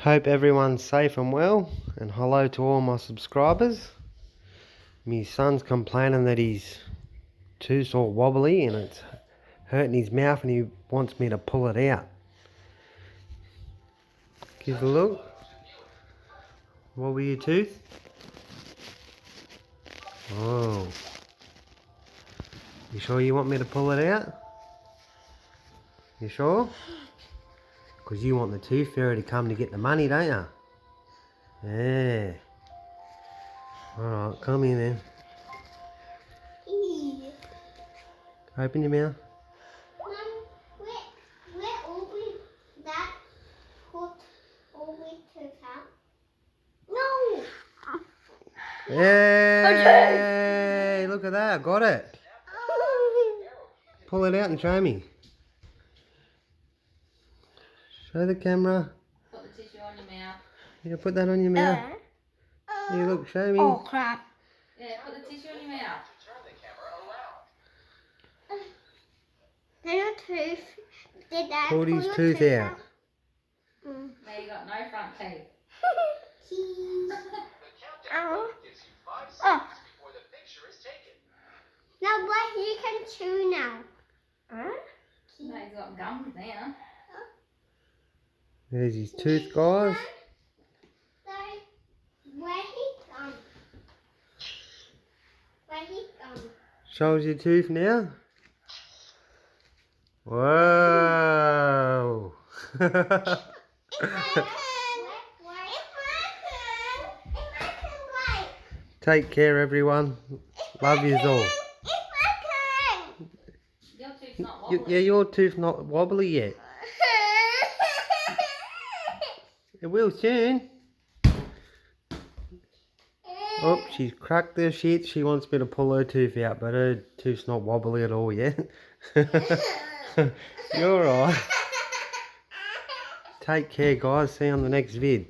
Hope everyone's safe and well, and hello to all my subscribers. My son's complaining that his tooth's all wobbly and it's hurting his mouth and he wants me to pull it out. Give a look. Wobble your tooth. Oh. You sure you want me to pull it out? You sure? Because you want the tooth fairy to come to get the money, don't you? Yeah. Alright, come here then. Open your mouth. Mum, where Aubrey that put Aubrey tooth out? No! Yay! Look at that, got it. Pull it out and show me. Show the camera. Put the tissue on your mouth. Yeah, put that on your mouth. Yeah, look, show me. Oh crap. Yeah, put the tissue on your mouth. Then your tooth. Did that Pull his tooth out. Now you got no front teeth. Oh. Oh. Now what you can chew now? Huh? Now he's got gums now. There's his tooth, guys. Where he gone? Where he gone? Show us your tooth now. Whoa! Take care, everyone. Love yous all. Your tooth's not wobbly. Yeah, your tooth's not wobbly yet. It will soon. Oh, she's cracked her shit. She wants me to pull her tooth out, but her tooth's not wobbly at all yet. You're alright. Take care, guys. See you on the next vid.